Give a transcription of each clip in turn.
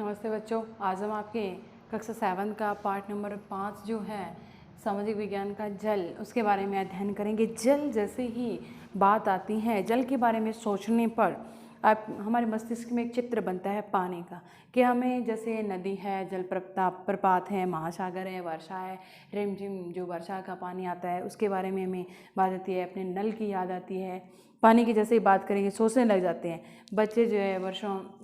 नमस्ते बच्चों, आज हम आपके कक्षा 7 का पार्ट नंबर 5 जो है सामाजिक विज्ञान का जल, उसके बारे में अध्ययन करेंगे। जल जैसे ही बात आती है, जल के बारे में सोचने पर आप हमारे मस्तिष्क में एक चित्र बनता है पानी का, कि हमें जैसे नदी है, जल प्रपात है, महासागर है, वर्षा है, रिमझिम जो वर्षा का पानी आता है उसके बारे में हमें बात आती है, अपने नल की याद आती है। पानी की जैसे ही बात करेंगे सोचने लग जाते हैं। बच्चे जो है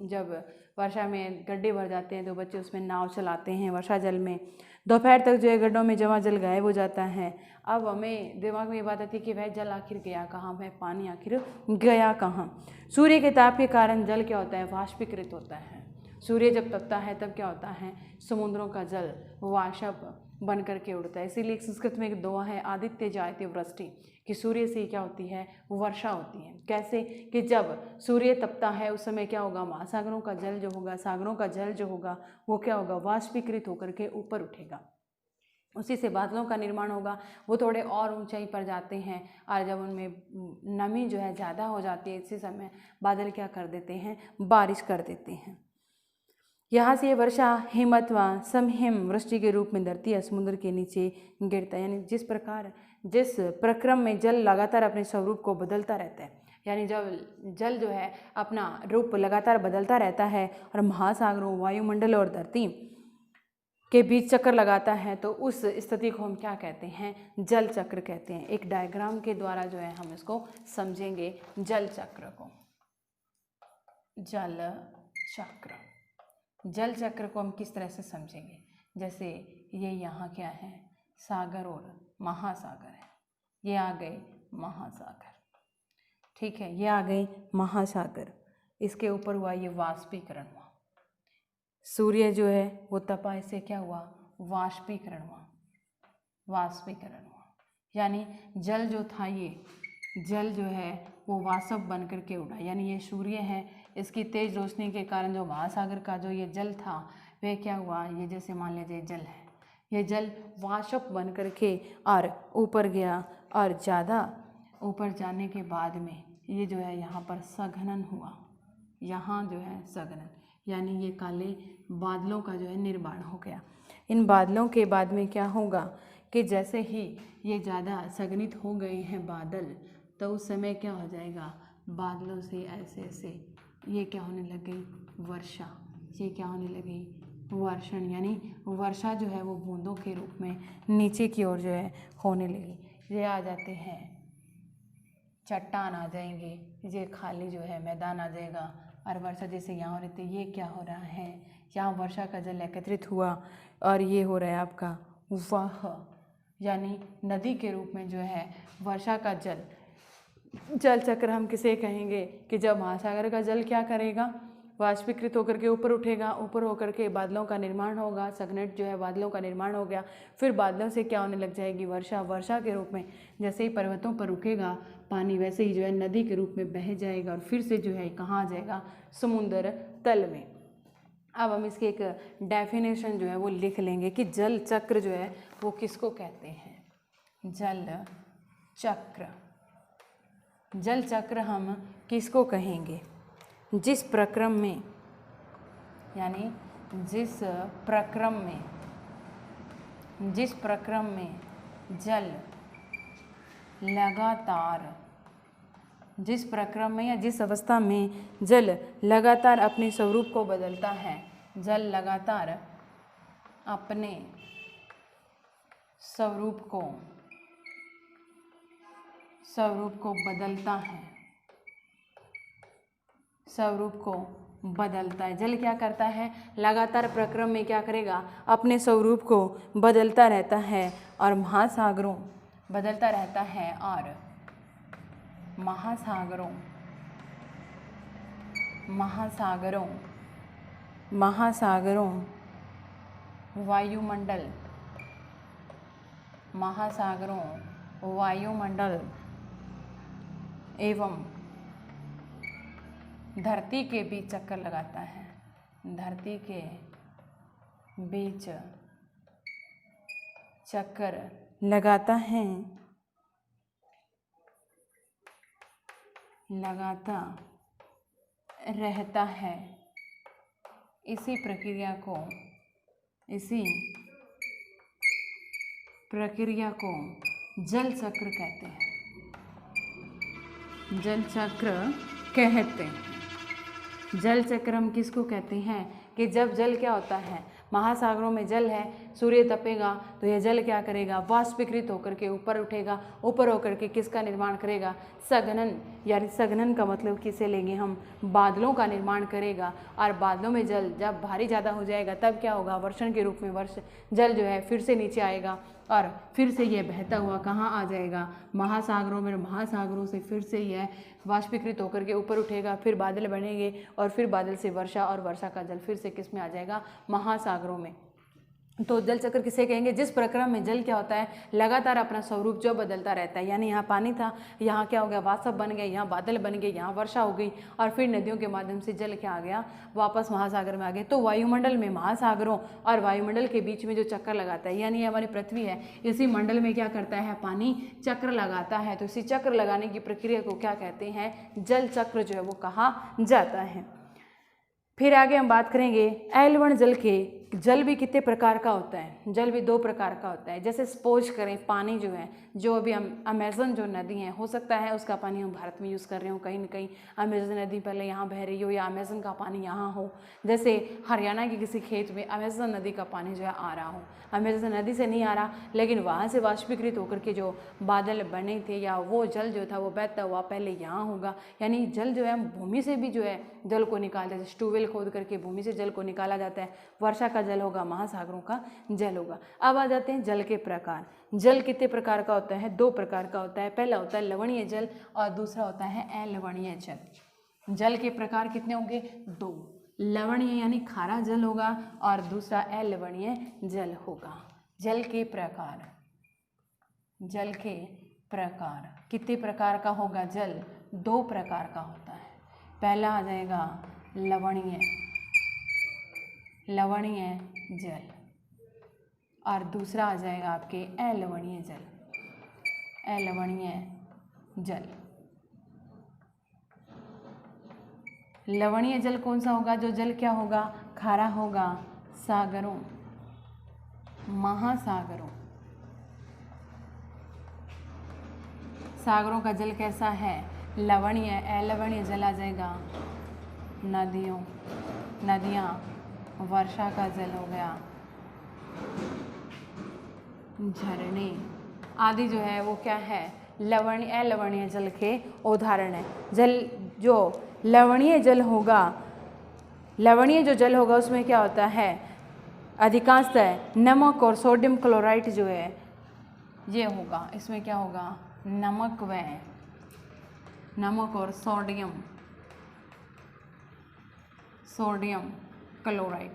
जब वर्षा में गड्ढे भर जाते हैं तो बच्चे उसमें नाव चलाते हैं वर्षा जल में। दोपहर तक जो है गड्ढों में जमा जल गायब हो जाता है। अब हमें दिमाग में ये बात आती है कि वह जल आखिर गया कहाँ, वह पानी आखिर गया कहाँ। सूर्य के ताप के कारण जल क्या होता है, वाष्पीकृत होता है। सूर्य जब तपता है तब क्या होता है, समुद्रों का जल वाष्प बन करके उड़ता है। इसीलिए संस्कृत में एक दोहा है, आदित्य जायते वृष्टि, कि सूर्य से क्या होती है, वर्षा होती है। कैसे कि जब सूर्य तपता है उस समय क्या होगा, महासागरों का जल जो होगा, सागरों का जल जो होगा वो क्या होगा, वाष्पीकृत होकर के ऊपर उठेगा। उसी से बादलों का निर्माण होगा। वो थोड़े और ऊंचाई पर जाते हैं और जब उनमें नमी जो है ज़्यादा हो जाती है, इसी समय बादल क्या कर देते हैं, बारिश कर देते हैं। यहाँ से ये वर्षा हिमत्वा समहिम वृष्टि के रूप में धरती या समुद्र के नीचे गिरता है। यानी जिस प्रक्रम में जल लगातार अपने स्वरूप को बदलता रहता है, यानी जब जल जो है अपना रूप लगातार बदलता रहता है और महासागरों, वायुमंडल और धरती के बीच चक्कर लगाता है, तो उस स्थिति को हम क्या कहते हैं, जल चक्र कहते हैं। एक डायग्राम के द्वारा जो है हम इसको समझेंगे जल चक्र को। जल चक्र को हम किस तरह से समझेंगे, जैसे ये यहाँ क्या है, सागर और महासागर है। ये आ गए महासागर, ठीक है, ये आ गए महासागर। इसके ऊपर हुआ ये वाष्पीकरण हुआ। सूर्य जो है वो तपा, इससे क्या हुआ, वाष्पीकरण हुआ। यानी जल जो था, ये जल जो है वो वाष्प बन करके उड़ा। यानी ये सूर्य है, इसकी तेज रोशनी के कारण जो महासागर का जो ये जल था वह क्या हुआ, ये जैसे मान लीजिए जल है, ये जल वाष्प बन करके और ऊपर गया, और ज़्यादा ऊपर जाने के बाद में ये जो है यहाँ पर सघनन हुआ। यहाँ जो है सघनन, यानी ये काले बादलों का जो है निर्माण हो गया। इन बादलों के बाद में क्या होगा कि जैसे ही ये ज़्यादा सघनित हो गए हैं बादल, तो उस समय क्या हो जाएगा, बादलों से ऐसे ऐसे ये क्या होने लग गई, वर्षा। ये क्या होने लगी, वर्षण। यानी वर्षा जो है वो बूंदों के रूप में नीचे की ओर जो है होने लगी। ये आ जाते हैं, चट्टान आ जाएंगे, ये खाली जो है मैदान आ जाएगा, और वर्षा जैसे यहाँ हो रही थी, ये क्या हो रहा है, यहाँ वर्षा का जल एकत्रित हुआ और ये हो रहा है आपका वह, यानी नदी के रूप में जो है वर्षा का जल चक्र हम किसे कहेंगे, कि जब महासागर का जल क्या करेगा, वाष्पीकृत होकर के ऊपर उठेगा, ऊपर होकर के बादलों का निर्माण होगा, सघनट जो है बादलों का निर्माण हो गया, फिर बादलों से क्या होने लग जाएगी, वर्षा के रूप में। जैसे ही पर्वतों पर रुकेगा पानी, वैसे ही जो है नदी के रूप में बह जाएगा और फिर से जो है कहाँ आ जाएगा, समुद्र तल में। अब हम इसकी एक डेफिनेशन जो है वो लिख लेंगे कि जल चक्र जो है वो किसको कहते हैं, जल चक्र। जल चक्र हम किसको कहेंगे, जिस प्रक्रम में, यानी जिस प्रक्रम में जल लगातार, जिस प्रक्रम में या जिस अवस्था में जल लगातार अपने स्वरूप को बदलता है, जल लगातार अपने स्वरूप को बदलता है, जल क्या करता है, लगातार प्रक्रम में क्या करेगा, अपने स्वरूप को बदलता रहता है और महासागरों बदलता रहता है, और महासागरों वायुमंडल एवं धरती के बीच चक्कर लगाता है, धरती के बीच चक्कर लगाता रहता है, इसी प्रक्रिया को जल चक्र कहते हैं। जल चक्र कहते हैं। जल चक्र हम किसको कहते हैं कि जब जल क्या होता है, महासागरों में जल है, सूर्य तपेगा तो यह जल क्या करेगा, वाष्पीकृत होकर के ऊपर उठेगा, ऊपर होकर के किसका निर्माण करेगा, सघनन, यानी सघनन का मतलब किसे लेंगे हम, बादलों का निर्माण करेगा। और बादलों में जल जब भारी ज़्यादा हो जाएगा तब क्या होगा, वर्षण के रूप में जल जो है फिर से नीचे आएगा और फिर से यह बहता हुआ कहाँ आ जाएगा, महासागरों में। महासागरों से फिर से यह वाष्पीकृत होकर के ऊपर उठेगा, फिर बादल बनेंगे और फिर बादल से वर्षा, और वर्षा का जल फिर से किस में आ जाएगा, महासागरों में। तो जल चक्र किसे कहेंगे, जिस प्रक्रिया में जल क्या होता है, लगातार अपना स्वरूप जो बदलता रहता है। यानी यहाँ पानी था, यहाँ क्या हो गया, वाष्प बन गया, यहाँ बादल बन गए, यहाँ वर्षा हो गई, और फिर नदियों के माध्यम से जल क्या आ गया, वापस महासागर में आ गया। तो वायुमंडल में महासागरों और वायुमंडल के बीच में जो चक्कर लगाता है, यानी हमारी पृथ्वी है, इसी मंडल में क्या करता है, पानी चक्र लगाता है। तो इसी चक्र लगाने की प्रक्रिया को क्या कहते हैं, जल चक्र जो है वो कहा जाता है। फिर आगे हम बात करेंगे एलवण जल के। जल भी कितने प्रकार का होता है, जल भी दो प्रकार का होता है। जैसे सपोज करें पानी जो है, जो अभी हम अमेज़न जो नदी है, हो सकता है उसका पानी हम भारत में यूज़ कर रहे हो, कहीं ना कहीं अमेज़न नदी पहले यहाँ बह रही हो या अमेज़न का पानी यहाँ हो। जैसे हरियाणा के किसी खेत में अमेज़न नदी का पानी जो है आ रहा हो, अमेज़न नदी से नहीं आ रहा, लेकिन वहाँ से वाष्पीकृत होकर के जो बादल बने थे या वो जल जो था वो बहता हुआ पहले यहाँ होगा। यानी जल जो है भूमि से भी जो है जल को निकालते हैं, जैसे ट्यूबवेल खोद करके भूमि से जल को निकाला जाता है। वर्षा का जल होगा, महासागरों का जल होगा। अब आ जाते हैं जल के प्रकार। जल कितने प्रकार का होता है, दो प्रकार का होता है। पहला होता है लवणीय जल और दूसरा होता है अलवणीय जल। जल के प्रकार कितने होंगे, दो। लवणीय यानी खारा जल होगा और दूसरा अलवणीय जल होगा। जल के प्रकार, जल के प्रकार कितने प्रकार का होगा, जल दो प्रकार का होता है। पहला आ जाएगा लवणीय जल और दूसरा आ जाएगा आपके अलवणीय जल। लवणीय जल कौन सा होगा, जो जल क्या होगा, खारा होगा, सागरों, महासागरों। सागरों का जल कैसा है, लवणीय। अलवणीय जल आ जाएगा नदियाँ, वर्षा का जल हो गया, झरने आदि जो है वो क्या है, अलवणीय जल के उदाहरण है। जल जो लवणीय जल होगा, लवणीय जो जल होगा उसमें क्या होता है, अधिकांशतः नमक और सोडियम क्लोराइड जो है ये होगा। इसमें क्या होगा, नमक और सोडियम क्लोराइड।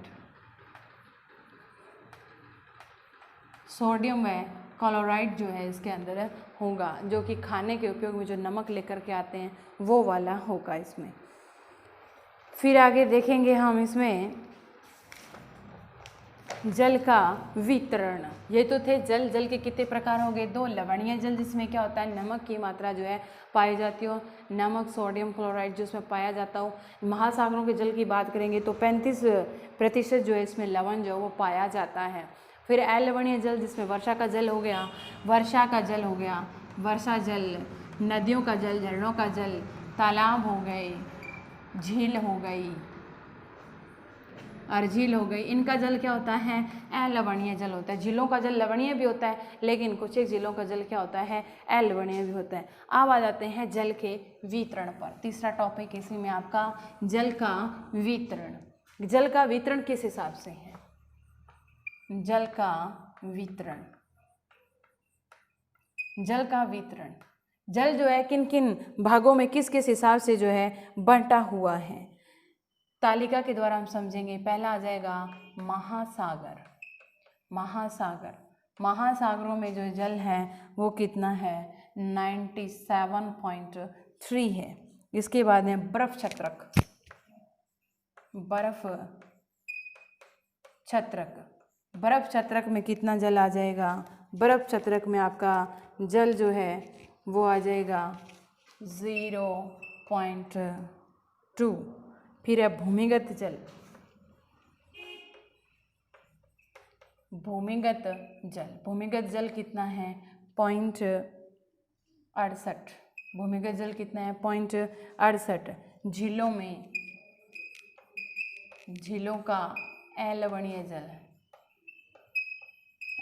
सोडियम व क्लोराइड जो है इसके अंदर होगा, जो कि खाने के उपयोग में जो नमक लेकर के आते हैं वो वाला होगा इसमें। फिर आगे देखेंगे हम इसमें जल का वितरण। ये तो थे जल के कितने प्रकार हो गए, दो। लवणीय जल जिसमें क्या होता है, नमक की मात्रा जो है पाई जाती हो, नमक सोडियम क्लोराइड जो इसमें पाया जाता हो। महासागरों के जल की बात करेंगे तो 35% जो है इसमें लवण जो वो पाया जाता है। फिर अलवणीय जल जिसमें वर्षा का जल हो गया, वर्षा जल, नदियों का जल, झरनों का जल, तालाब हो गए, झील हो गई और झील हो गई, इनका जल क्या होता है, अलवणीय जल होता है। झीलों का जल लवणीय भी होता है, लेकिन कुछ एक झीलों का जल क्या होता है, अलवणीय भी होता है। अब आ जाते हैं जल के वितरण पर। तीसरा टॉपिक इसी में आपका जल का वितरण। जल का वितरण किस हिसाब से है, जल का वितरण, जल जो है किन किन भागों में किस किस हिसाब से जो है बंटा हुआ है, तालिका के द्वारा हम समझेंगे। पहला आ जाएगा महासागरों में जो जल है वो कितना है, 97.3 है। इसके बाद है बर्फ छत्रक में कितना जल आ जाएगा, बर्फ छत्रक में आपका जल जो है वो आ जाएगा 0.2। फिर है भूमिगत जल, भूमिगत जल, भूमिगत जल कितना है 0.68, भूमिगत जल कितना है 0.68। झीलों में, झीलों का अलवणीय जल,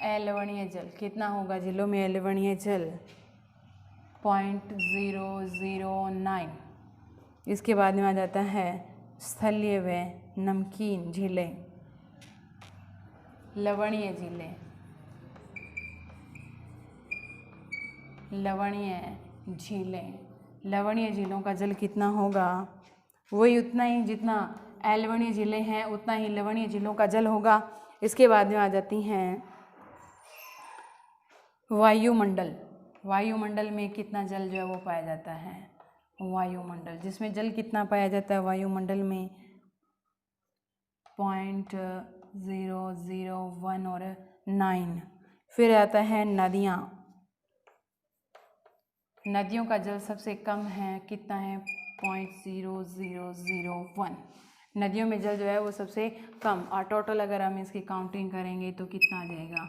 अलवणीय जल कितना होगा, झीलों में अलवणीय जल 0.009। इसके बाद में आ जाता है स्थलीय व नमकीन झीलें, लवणीय झीलें, लवणीय झीलें, लवणीय झीलों का जल कितना होगा, वही उतना ही जितना अलवणीय झीलें हैं उतना ही लवणीय झीलों का जल होगा। इसके बाद में आ जाती हैं वायुमंडल, वायुमंडल में कितना जल जो है वो पाया जाता है, वायुमंडल जिसमें जल कितना पाया जाता है वायुमंडल में 0.001 और 9। फिर आता है नदियाँ, नदियों का जल सबसे कम है, कितना है 0.0001। नदियों में जल जो है वो सबसे कम, और टोटल अगर हम इसकी काउंटिंग करेंगे तो कितना आ जाएगा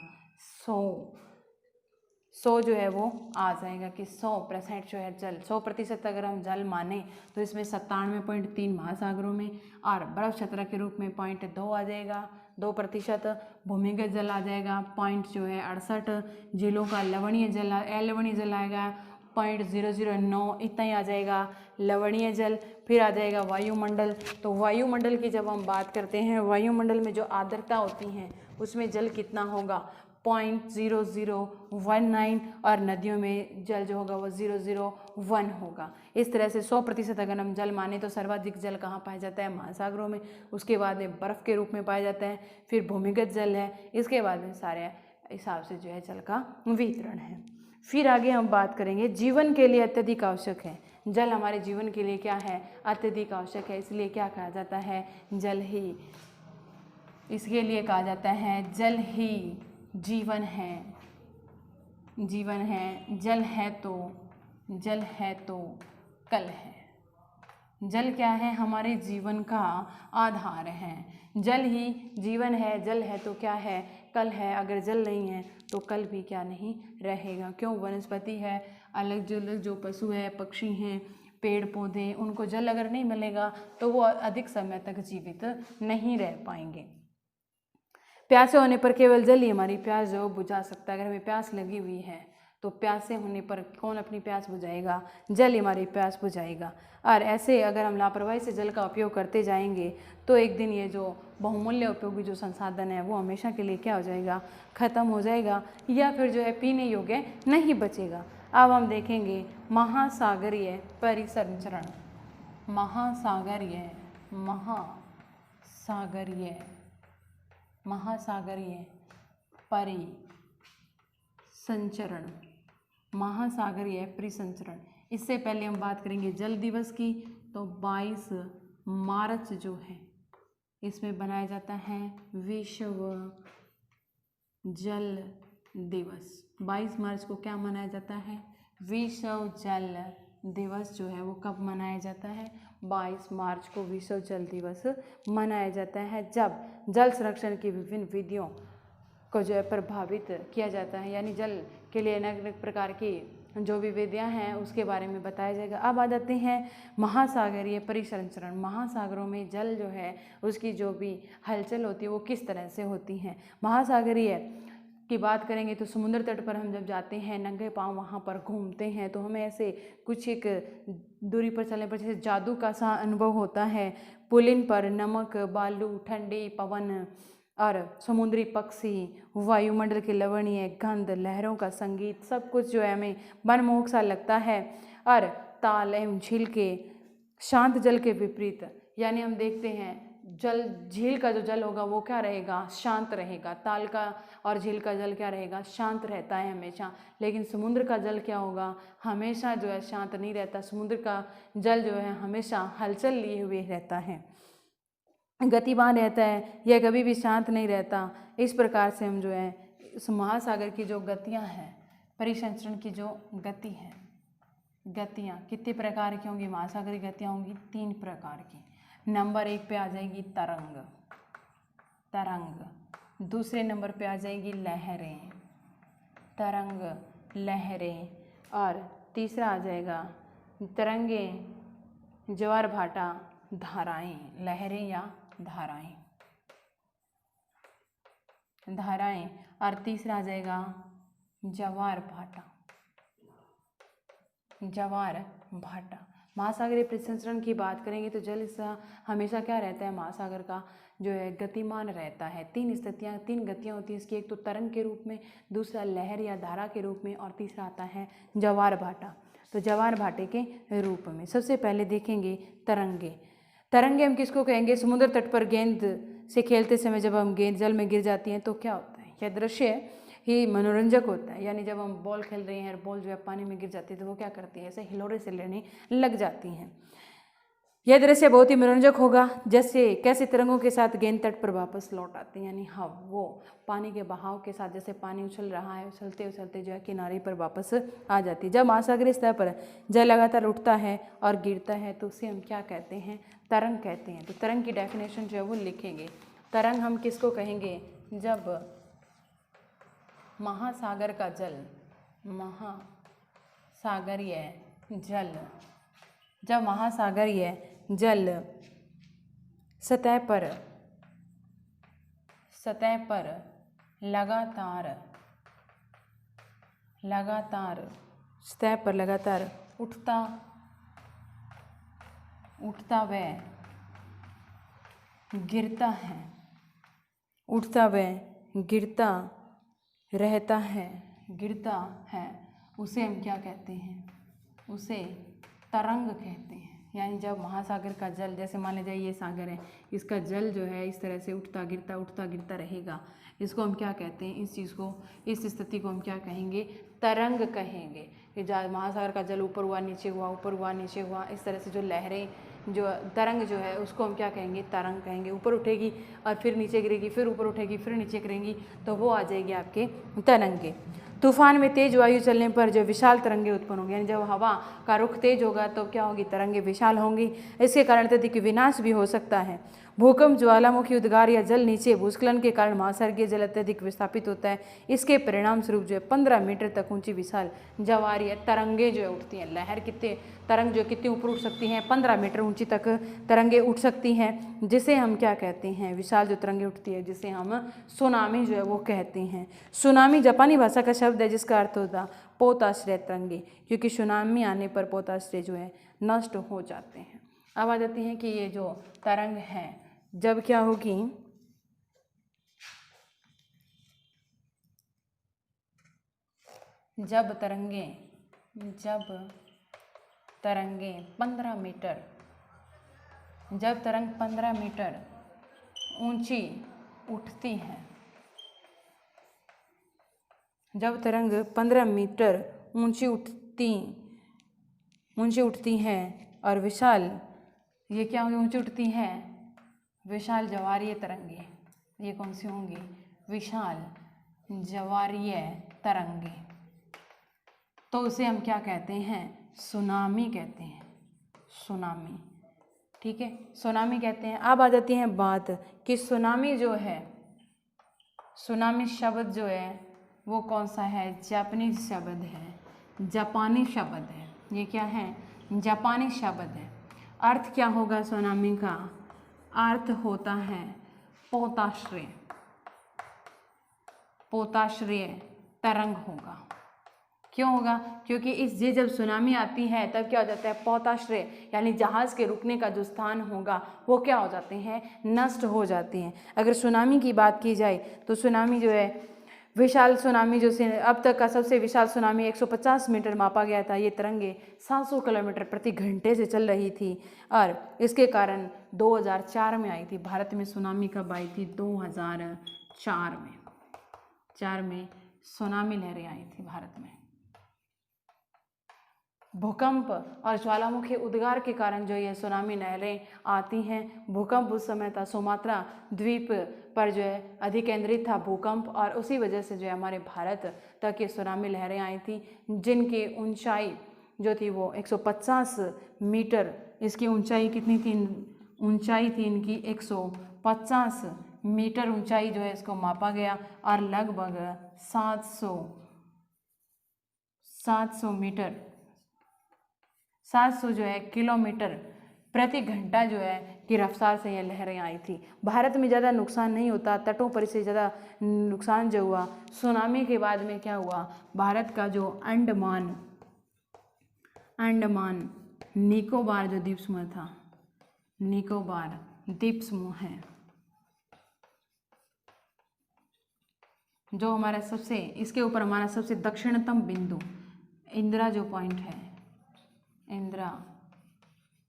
100 जो है वो आ जाएगा कि 100% जो है जल, 100% अगर हम जल माने तो इसमें 97.3 महासागरों में और बर्फ छत्र के रूप में 0.2 आ जाएगा, 2% भूमिगत जल आ जाएगा, पॉइंट जो है 68 झीलों का लवणीय जल, अलवणीय जल आएगा 0.009, इतना ही आ जाएगा लवणीय जल। फिर आ जाएगा वायुमंडल। तो वायुमंडल की जब हम बात करते हैं, वायुमंडल में जो आर्द्रता होती हैं उसमें जल कितना होगा 0.0019, और नदियों में जल जो होगा वो 001 होगा। इस तरह से 100% अगर हम जल माने तो सर्वाधिक जल कहाँ पाया जाता है, महासागरों में, उसके बाद में बर्फ़ के रूप में पाया जाता है, फिर भूमिगत जल है, इसके बाद में सारे हिसाब से जो है जल का वितरण है। फिर आगे हम बात करेंगे जीवन के लिए अत्यधिक आवश्यक है, जल हमारे जीवन के लिए क्या है, अत्यधिक आवश्यक है, इसलिए क्या कहा जाता है, जल ही, इसके लिए कहा जाता है जल ही जीवन है, जीवन है, जल है तो, जल है तो कल है, जल क्या है, हमारे जीवन का आधार है, जल ही जीवन है, जल है तो क्या है, कल है, अगर जल नहीं है तो कल भी क्या नहीं रहेगा। क्यों, वनस्पति है, अलग जो पशु है, पक्षी हैं, पेड़ पौधे, उनको जल अगर नहीं मिलेगा तो वो अधिक समय तक जीवित नहीं रह पाएंगे। प्यासे होने पर केवल जल ही हमारी प्यास जो बुझा सकता है। अगर हमें प्यास लगी हुई है तो प्यासे होने पर कौन अपनी प्यास बुझाएगा, जल हमारी प्यास बुझाएगा। और ऐसे अगर हम लापरवाही से जल का उपयोग करते जाएंगे तो एक दिन ये जो बहुमूल्य उपयोगी जो संसाधन है वो हमेशा के लिए क्या हो जाएगा, ख़त्म हो जाएगा, या फिर जो है पीने योग्य नहीं बचेगा। अब हम देखेंगे महासागरीय परिसंचरण, महासागरीय, महासागरीय, महासागरीय परिसंचरण, महासागरीय परिसंचरण। इससे पहले हम बात करेंगे जल दिवस की। तो 22 मार्च जो है इसमें बनाया जाता है विश्व जल दिवस। 22 मार्च को क्या मनाया जाता है, विश्व जल दिवस जो है वो कब मनाया जाता है, 22 मार्च को विश्व जल दिवस मनाया जाता है, जब जल संरक्षण की विभिन्न विधियों को जो है प्रभावित किया जाता है, यानी जल के लिए अलग अलग प्रकार की जो भी विधियाँ हैं उसके बारे में बताया जाएगा। अब आ जाते हैं महासागरीय परिसंचरण। महासागरों में जल जो है उसकी जो भी हलचल होती है वो किस तरह से होती है। महासागरीय की बात करेंगे तो समुद्र तट पर हम जब जाते हैं, नंगे पाँव वहाँ पर घूमते हैं तो हमें ऐसे कुछ एक दूरी पर चलने पर जैसे जादू का सा अनुभव होता है। पुलिन पर नमक, बालू, ठंडी पवन और समुद्री पक्षी, वायुमंडल की लवणीय गंध, लहरों का संगीत, सब कुछ जो है हमें मनमोहक सा लगता है। और ताल एवं झील के शांत जल के विपरीत, यानी हम देखते हैं जल, झील का जो जल होगा वो क्या रहेगा, शांत रहेगा। ताल का और झील का जल क्या रहेगा, शांत रहता है हमेशा। लेकिन समुद्र का जल क्या होगा, हमेशा जो है शांत नहीं रहता। समुद्र का जल जो है हमेशा हलचल लिए हुए रहता है, गतिमान रहता है, यह कभी भी शांत नहीं रहता। इस प्रकार से हम जो है इस महासागर की जो गतियाँ हैं, परिसंचरण की जो गति है, गतियाँ कितने प्रकार की होंगी, महासागरीय गतियाँ होंगी 3 प्रकार की। नंबर 1 पे आ जाएगी तरंग, तरंग। दूसरे नंबर पे आ जाएगी लहरें, तरंग, लहरें। और तीसरा आ जाएगा तरंगे, ज्वार भाटा, धाराएं, लहरें या धाराएं, धाराएं। और तीसरा आ जाएगा ज्वार भाटा, ज्वार भाटा। महासागरीय प्रसंस्करण की बात करेंगे तो जल हमेशा क्या रहता है, महासागर का जो है गतिमान रहता है। तीन गतियाँ होती हैं इसकी, एक तो तरंग के रूप में, दूसरा लहर या धारा के रूप में, और तीसरा आता है ज्वार भाटा। तो ज्वार भाटे के रूप में सबसे पहले देखेंगे तरंगे। तरंगे हम किसको कहेंगे, समुद्र तट पर गेंद से खेलते समय जब हम गेंद जल में गिर जाती हैं तो क्या होता है, यह दृश्य ही मनोरंजक होता है। यानी जब हम बॉल खेल रहे हैं और बॉल जो है पानी में गिर जाती है तो वो क्या करती है, ऐसे हिलोरे से लेने लग जाती हैं। यह दृश्य बहुत ही मनोरंजक होगा। जैसे कैसे तरंगों के साथ गेंद तट पर वापस लौट आती है, यानी हाँ वो पानी के बहाव के साथ जैसे पानी उछल रहा है, उछलते उछलते जो है किनारे पर वापस आ जाती है। जब महासागरीय स्तर पर जल लगातार उठता है और गिरता है तो उसे हम क्या कहते हैं, तरंग कहते हैं। तो तरंग की डेफिनेशन जो है वो लिखेंगे। तरंग हम किसको कहेंगे, जब महासागर का जल, महासागरीय जल, जब महासागरीय जल सतह पर लगातार उठता व गिरता रहता है, उसे हम क्या कहते हैं, उसे तरंग कहते हैं। यानी जब महासागर का जल, जैसे मान लीजिए ये सागर है, इसका जल जो है इस तरह से उठता गिरता रहेगा, इसको हम क्या कहते हैं, इस चीज़ को, इस स्थिति को हम क्या कहेंगे, तरंग कहेंगे। कि जब महासागर का जल ऊपर हुआ नीचे हुआ, इस तरह से जो लहरें, जो तरंग जो है उसको हम क्या कहेंगे, तरंग कहेंगे। ऊपर उठेगी और फिर नीचे गिरेगी, फिर ऊपर उठेगी फिर नीचे गिरेगी, तो वो आ जाएगी आपके तरंगे। तूफान में तेज वायु चलने पर जो विशाल तरंगे उत्पन्न होंगी, यानी जब हवा का रुख तेज होगा तो क्या होगी, तरंगे विशाल होंगी। इसके कारण अत्यधिक विनाश भी हो सकता है। भूकंप, ज्वालामुखी उद्गार या जल नीचे भूस्खलन के कारण महासागरीय जल अत्यधिक विस्थापित होता है। इसके परिणाम स्वरूप जो है 15 मीटर तक ऊंची विशाल ज्वारीय तरंगे जो है उठती हैं। लहर तरंग जो कितनी ऊपर उठ सकती हैं, 15 मीटर ऊंची तक तरंगे उठ सकती हैं, जिसे हम क्या कहते हैं, विशाल जो तरंगे उठती है जिसे हम सुनामी जो है वो कहते हैं। सुनामी जापानी भाषा का शब्द है जिसका अर्थ होता पोताश्रय तरंगे, क्योंकि सुनामी आने पर पोताश्रय जो है नष्ट हो जाते हैं। अब आ जाती हैं कि ये जो तरंग है जब क्या होगी, जब तरंगे 15 मीटर, जब तरंग 15 मीटर ऊंची उठती है, जब तरंग 15 मीटर ऊंची उठती हैं और विशाल, ये क्या होंगी, ऊंची उठती हैं विशाल ज्वारीय तरंगे। ये कौन सी होंगी, विशाल ज्वारीय तरंगे, तो उसे हम क्या कहते हैं, सुनामी कहते हैं, सुनामी। ठीक है, सुनामी कहते हैं। अब आ जाती है बात कि सुनामी जो है, सुनामी शब्द जो है वो कौन सा है, जापानी शब्द है, जापानी शब्द है। ये क्या है, जापानी शब्द है। अर्थ क्या होगा सुनामी का, अर्थ होता है पोताश्रय तरंग होगा। क्यों होगा, क्योंकि ये जब सुनामी आती है तब क्या हो जाता है, पोताश्रय यानी जहाज़ के रुकने का जो स्थान होगा वो क्या हो जाते हैं, नष्ट हो जाते हैं। अगर सुनामी की बात की जाए तो सुनामी जो है, विशाल सुनामी जो से अब तक का सबसे विशाल सुनामी 150 मीटर मापा गया था। ये तरंगे 700 किलोमीटर प्रति घंटे से चल रही थी और इसके कारण 2004 में आई थी। भारत में सुनामी कब आई थी, 2004 में, 4 में सुनामी लहरें आई थी भारत में। भूकंप और ज्वालामुखी उद्गार के कारण जो ये सुनामी लहरें आती हैं। भूकंप उस समय था, सुमात्रा द्वीप पर जो है अधिकेंद्रित था भूकंप, और उसी वजह से जो है हमारे भारत तक ये सुनामी लहरें आई थी, जिनकी ऊंचाई जो थी वो 150 मीटर। इसकी ऊंचाई कितनी थी, ऊंचाई थी इनकी 150 मीटर ऊंचाई जो है इसको मापा गया और लगभग 700 मीटर 700 जो है किलोमीटर प्रति घंटा जो है की रफ्तार से यह लहरें आई थी। भारत में ज़्यादा नुकसान नहीं होता, तटों पर से ज़्यादा नुकसान जो हुआ सुनामी के बाद में क्या हुआ, भारत का जो अंडमान निकोबार जो द्वीप समूह था, निकोबार द्वीप समूह है जो हमारा सबसे, इसके ऊपर हमारा सबसे दक्षिणतम बिंदु इंदिरा जो पॉइंट है, इंदिरा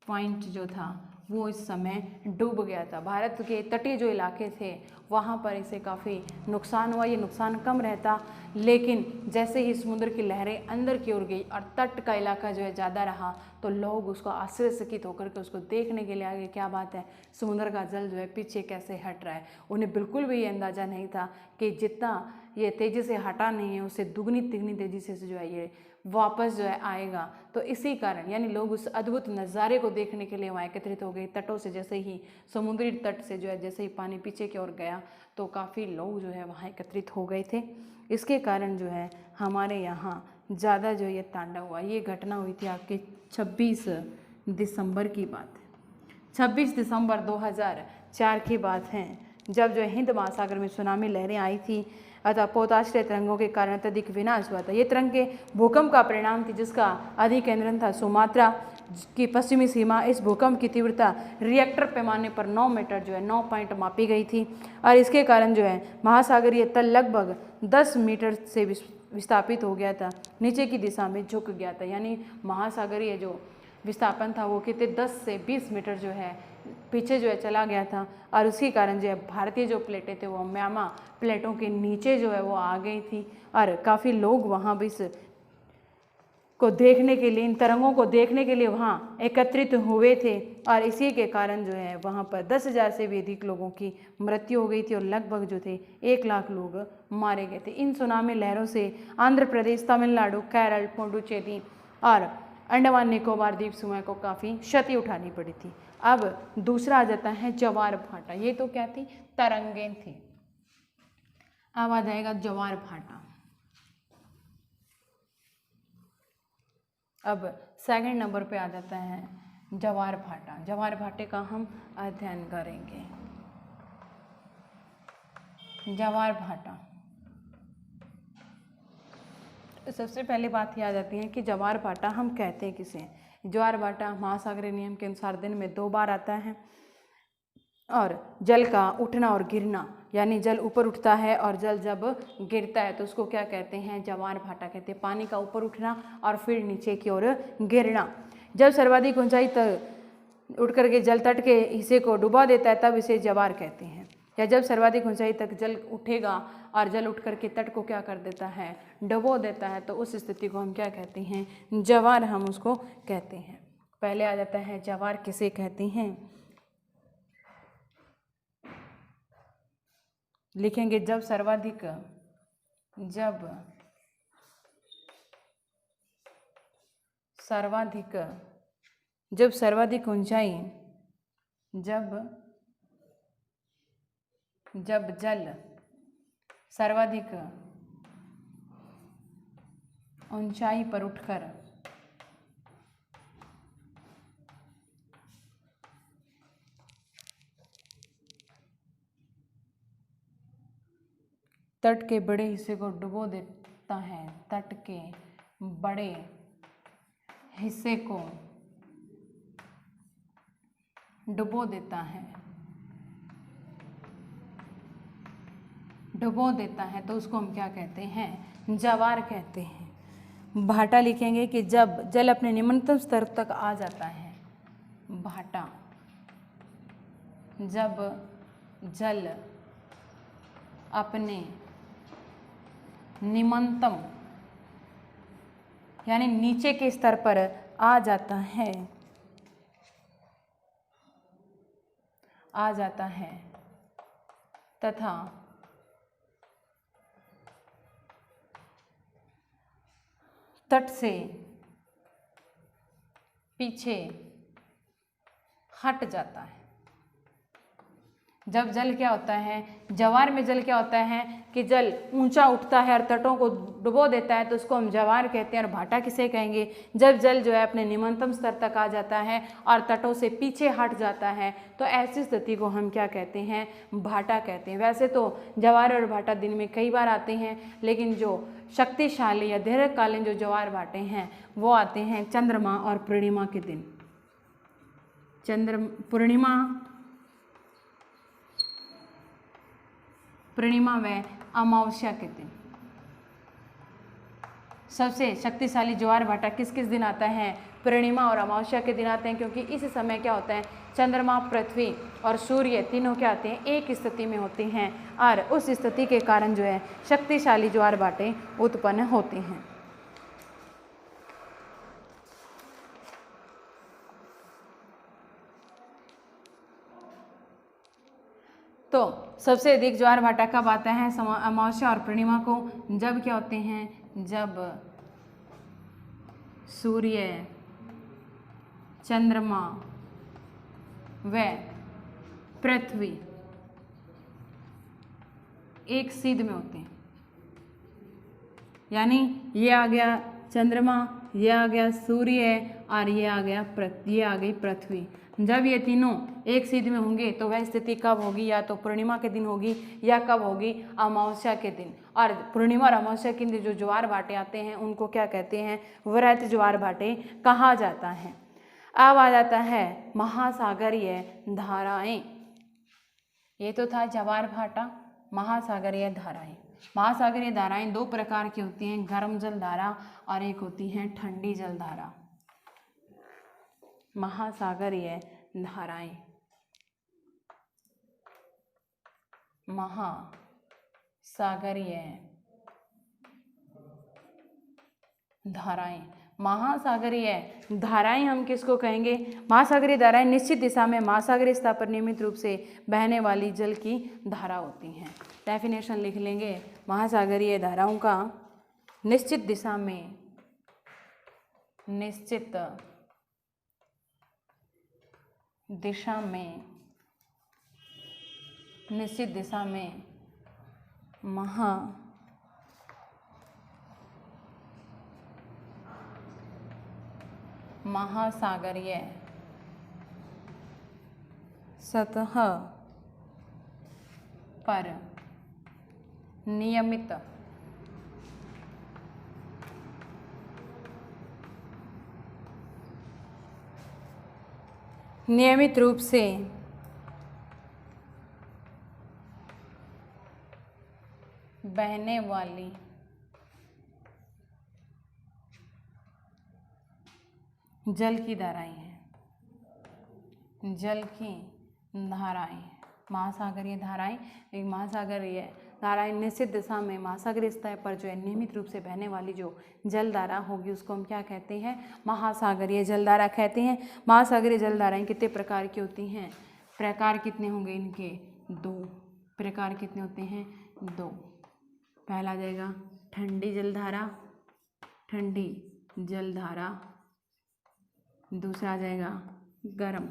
पॉइंट जो था वो इस समय डूब गया था। भारत के तटीय जो इलाके थे वहाँ पर इसे काफ़ी नुकसान हुआ। ये नुकसान कम रहता, लेकिन जैसे ही समुद्र की लहरें अंदर की ओर गई और तट का इलाका जो है ज़्यादा रहा तो लोग उसको आश्चर्यचकित होकर के उसको देखने के लिए आ गए, क्या बात है, समुद्र का जल जो है पीछे कैसे हट रहा है। उन्हें बिल्कुल भी ये अंदाज़ा नहीं था कि जितना ये तेज़ी से हटा नहीं है उससे दुगनी तिगनी तेज़ी से जो है ये वापस जो है आएगा। तो इसी कारण यानी लोग उस अद्भुत नज़ारे को देखने के लिए वहाँ एकत्रित हो गए। तटों से जैसे ही समुद्री तट से जो है जैसे ही पानी पीछे की ओर गया तो काफ़ी लोग जो है वहाँ एकत्रित हो गए थे। इसके कारण जो है हमारे यहाँ ज़्यादा जो ये तांडव हुआ। ये घटना हुई थी आपके 26 दिसंबर की बात है, 26 दिसंबर 2004 की बात है, जब जो हिंद महासागर में सुनामी लहरें आई थी अतः पोताश्रय तरंगों के कारण अत्यधिक विनाश हुआ था। ये तरंगे भूकंप का परिणाम थी जिसका अधिकेंद्रन था सुमात्रा की पश्चिमी सीमा। इस भूकंप की तीव्रता रिएक्टर पैमाने पर 9 मीटर जो है 9 पॉइंट मापी गई थी और इसके कारण जो है महासागरीय तल लगभग 10 मीटर से विस्थापित हो गया था, नीचे की दिशा में झुक गया था। यानी महासागरीय जो विस्थापन था वो कितने 10 से 20 मीटर जो है पीछे जो है चला गया था और उसी कारण जो है भारतीय जो प्लेटें थे वो म्यामा प्लेटों के नीचे जो है वो आ गई थी और काफ़ी लोग वहाँ भी इस को देखने के लिए, इन तरंगों को देखने के लिए वहाँ एकत्रित हुए थे और इसी के कारण जो है वहाँ पर 10,000 से भी अधिक लोगों की मृत्यु हो गई थी और लगभग जो थे 1 लाख लोग मारे गए थे। इन सुनामी लहरों से आंध्र प्रदेश, तमिलनाडु, केरल, पुडुचेरी और अंडमान निकोबार द्वीप समूह को काफ़ी क्षति उठानी पड़ी थी। अब दूसरा आ जाता है ज्वार भाटा। ये तो क्या थी, तरंगें थी। अब आ जाएगा ज्वार भाटा। अब सेकंड नंबर पे आ जाता है ज्वार भाटा। ज्वार भाटे का हम अध्ययन करेंगे। ज्वार भाटा, सबसे पहले बात ये आ जाती है कि ज्वार भाटा हम कहते हैं किसे। ज्वार भाटा महासागरीय नियम के अनुसार दिन में 2 बार आता है और जल का उठना और गिरना, यानी जल ऊपर उठता है और जल जब गिरता है तो उसको क्या कहते हैं, ज्वार भाटा कहते हैं। पानी का ऊपर उठना और फिर नीचे की ओर गिरना। जब सर्वाधिक ऊंचाई तक उठ करके जल तट के हिस्से को डुबा देता है तब इसे ज्वार कहते हैं। या जब सर्वाधिक ऊंचाई तक जल उठेगा और जल उठ करके तट को क्या कर देता है, डुबो देता है, तो उस स्थिति को हम क्या कहते हैं, ज्वार हम उसको कहते हैं। पहले आ जाता है ज्वार किसे कहते हैं, लिखेंगे जब सर्वाधिक ऊंचाई, जब जल सर्वाधिक ऊंचाई पर उठकर तट के बड़े हिस्से को डुबो देता है, तट के बड़े हिस्से को डुबो देता है तो उसको हम क्या कहते हैं, ज्वार कहते हैं। भाटा लिखेंगे कि जब जल अपने निम्नतम स्तर तक आ जाता है, भाटा जब जल अपने निम्नतम यानी नीचे के स्तर पर आ जाता है तथा तट से पीछे हट जाता है, जब जल क्या होता है, ज्वार में जल क्या होता है कि जल ऊंचा उठता है और तटों को डुबो देता है, तो उसको हम ज्वार कहते हैं। और भाटा किसे कहेंगे, जब जल जो है अपने निम्नतम स्तर तक आ जाता है और तटों से पीछे हट जाता है, तो ऐसी स्थिति को हम क्या कहते हैं, भाटा कहते हैं। वैसे तो ज्वार और भाटा दिन में कई बार आते हैं, लेकिन जो शक्तिशाली या दीर्घकालीन जो ज्वार भाटे हैं वो आते हैं चंद्रमा और पूर्णिमा के दिन। पूर्णिमा व अमावस्या के दिन सबसे शक्तिशाली ज्वार भाटा किस किस दिन आता है, पूर्णिमा और अमावस्या के दिन आते हैं, क्योंकि इस समय क्या होता है, चंद्रमा, पृथ्वी और सूर्य तीनों क्या आते हैं, एक स्थिति में होते हैं और उस स्थिति के कारण जो है शक्तिशाली ज्वार भाटे उत्पन्न होते हैं। तो सबसे अधिक ज्वार भाटा कब आता है, अमावस्या और पूर्णिमा को, जब क्या होते हैं, जब सूर्य, चंद्रमा व पृथ्वी एक सीध में होते हैं। यानी ये आ गया चंद्रमा, ये आ गया सूर्य और ये आ गई पृथ्वी। जब ये तीनों एक सीध में होंगे तो वह स्थिति कब होगी, या तो पूर्णिमा के दिन होगी या कब होगी, अमावस्या के दिन। और पूर्णिमा और अमावस्या के दिन जो ज्वार भाटे आते हैं उनको क्या कहते हैं, वृहत ज्वार भाटे कहा जाता है। अब आ जाता है महासागरीय धाराएं। ये तो था ज्वार भाटा। महासागरीय धाराएं, महासागरीय धाराएं दो प्रकार की होती हैं, गर्म जल धारा और एक होती है ठंडी जल धारा। महासागरीय धाराएं, महासागरीय धाराएं, महासागरीय धाराएं हम किसको कहेंगे, महासागरीय धाराएं निश्चित दिशा में महासागरीय सतह पर नियमित रूप से बहने वाली जल की धारा होती हैं। डेफिनेशन लिख लेंगे, महासागरीय धाराओं का निश्चित दिशा में, निश्चित दिशा में महासागरीय सतह पर नियमित रूप से बहने वाली जल की धाराएं हैं, जल की धाराएं, महासागरीय धाराएं। एक महासागरीय धाराएं निश्चित दिशा में महासागरीय सतह पर जो है नियमित रूप से बहने वाली जो जल धारा होगी उसको हम क्या कहते हैं, महासागरीय जल धारा कहते हैं। महासागरीय जल धाराएं कितने प्रकार की होती हैं, प्रकार कितने होंगे इनके, दो प्रकार कितने होते हैं, दो। पहला जाएगा ठंडी जलधारा, ठंडी जलधारा। दूसरा आ जाएगा गरम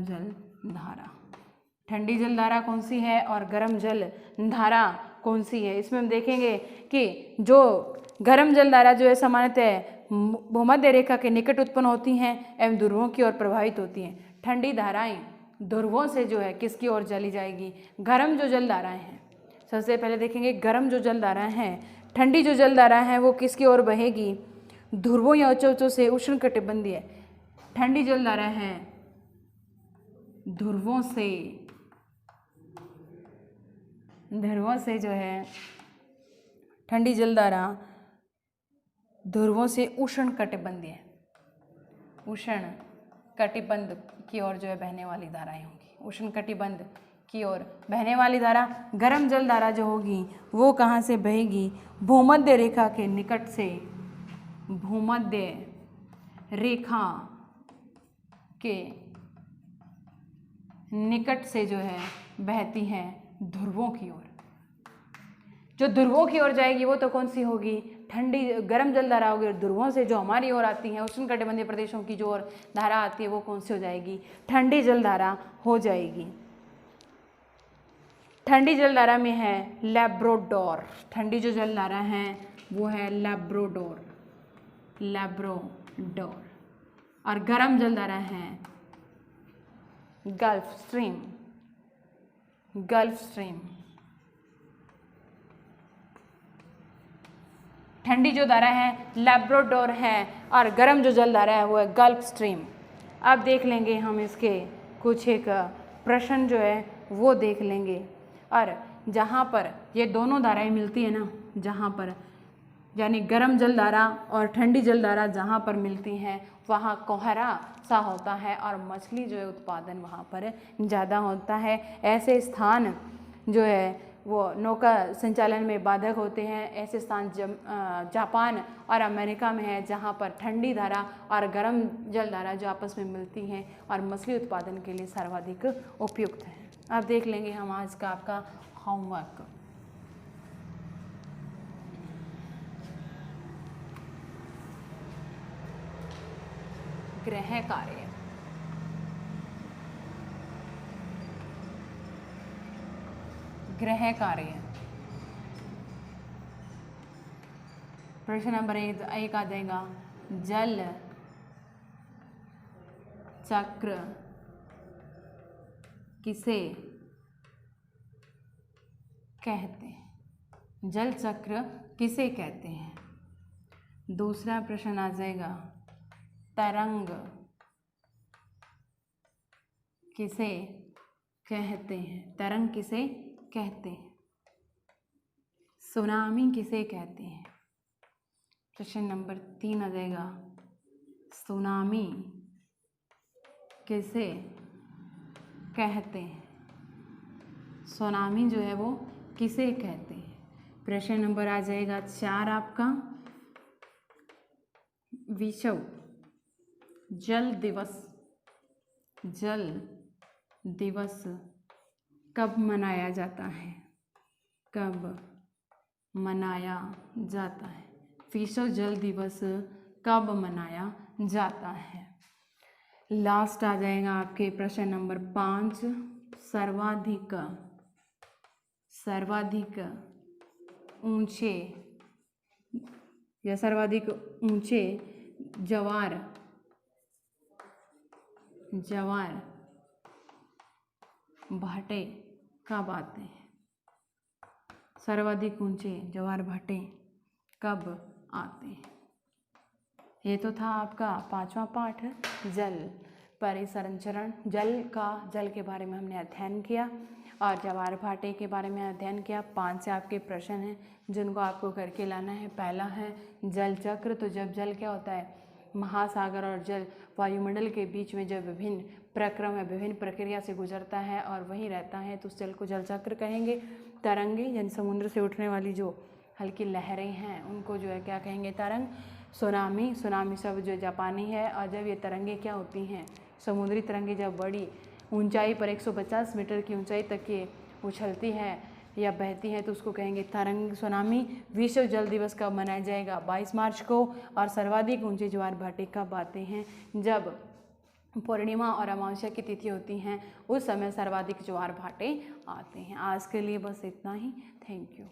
जल धारा। ठंडी जल धारा कौन सी है और गरम जल धारा कौन सी है, इसमें हम देखेंगे कि जो गरम जल धारा जो है सामान्यतः भूमध्य रेखा के निकट उत्पन्न होती हैं एवं ध्रुवों की ओर प्रभावित होती हैं। ठंडी धाराएं ध्रुवों से जो है किसकी ओर चली जाएगी, गरम जो जल धाराएं हैं। सबसे पहले देखेंगे गरम जो जल धाराएं हैं, ठंडी जो जल धारा है वो किसकी ओर बहेगी, ध्रुवों या उच्चों से उष्णकटिबंधीय। ठंडी जल धारा है ध्रुवों से जो है ठंडी जल धारा ध्रुवों से उष्णकटिबंधीय, उष्णकटिबंध की ओर जो है बहने वाली धाराएं होंगी, उष्णकटिबंध की ओर बहने वाली धारा। गर्म जल धारा जो होगी वो कहाँ से बहेगी, भूमध्य रेखा के निकट से, भूमध्य रेखा के निकट से जो है बहती है ध्रुवों की ओर। जो ध्रुवों की ओर जाएगी वो तो कौन सी होगी, ठंडी गर्म जल धारा होगी, और ध्रुवों से जो हमारी ओर आती है उष्णकटिबंधीय प्रदेशों की जो ओर धारा आती है वो कौन सी हो जाएगी? ठंडी जल धारा हो जाएगी। ठंडी जल धारा में है लैब्राडोर, ठंडी जो जल धारा है वो है लैब्राडोर, लैब्राडोर। और गर्म जल धारा है गल्फ स्ट्रीम, गल्फ स्ट्रीम। ठंडी जो धारा है लैब्राडोर है और गर्म जो जल धारा है वो है गल्फ स्ट्रीम। अब देख लेंगे हम इसके कुछ एक प्रश्न जो है वो देख लेंगे। और जहाँ पर ये दोनों धाराएं मिलती है ना, जहाँ पर यानी गर्म जल धारा और ठंडी जल धारा जहाँ पर मिलती हैं वहाँ कोहरा सा होता है और मछली जो है उत्पादन वहाँ पर ज़्यादा होता है। ऐसे स्थान जो है वो नौका संचालन में बाधक होते हैं। ऐसे स्थान जापान और अमेरिका में है जहाँ पर ठंडी धारा और गर्म जल धारा जो आपस में मिलती हैं और मछली उत्पादन के लिए सर्वाधिक उपयुक्त है। अब देख लेंगे हम आज का आपका होमवर्क। गृह कार्य, गृह कार्य। प्रश्न नंबर 1 आ जाएगा, जल चक्र किसे कहते हैं? जल चक्र किसे कहते हैं? दूसरा प्रश्न आ जाएगा, तरंग किसे कहते हैं? तरंग किसे कहते हैं? सुनामी किसे कहते हैं? प्रश्न नंबर 3 आ जाएगा, सुनामी किसे कहते हैं? सुनामी जो है वो किसे कहते हैं? प्रश्न नंबर आ जाएगा 4 आपका, विश्व जल दिवस, जल दिवस कब मनाया जाता है? कब मनाया जाता है? विश्व जल दिवस कब मनाया जाता है? लास्ट आ जाएगा आपके प्रश्न नंबर 5, सर्वाधिक, सर्वाधिक ऊंचे या सर्वाधिक ऊंचे ज्वार, ज्वार भाटे कब आते हैं? सर्वाधिक ऊंचे ज्वार भाटे कब आते हैं? ये तो था आपका 5वां पाठ, जल परिसंचरण। जल के बारे में हमने अध्ययन किया और ज्वार भाटे के बारे में अध्ययन किया। 5 से आपके प्रश्न हैं जिनको आपको करके लाना है। पहला है जल चक्र। तो जब जल क्या होता है, महासागर और जल वायुमंडल के बीच में जब विभिन्न प्रक्रम या विभिन्न प्रक्रिया से गुजरता है और वहीं रहता है तो उस जल को जल चक्र कहेंगे। तरंगे यानी समुद्र से उठने वाली जो हल्की लहरें हैं उनको जो है क्या कहेंगे? तरंग। सुनामी, सुनामी शब्द जो जापानी है। और जब ये तरंगे क्या होती हैं, समुद्री तरंगे जब बड़ी ऊंचाई पर 150 मीटर की ऊंचाई तक ये उछलती है या बहती है तो उसको कहेंगे तरंग, सुनामी। विश्व जल दिवस कब मनाया जाएगा? 22 मार्च को। और सर्वाधिक ऊंचे ज्वार भाटे कब आते हैं? जब पूर्णिमा और अमावस्या की तिथि होती हैं उस समय सर्वाधिक ज्वार भाटे आते हैं। आज के लिए बस इतना ही। Thank you.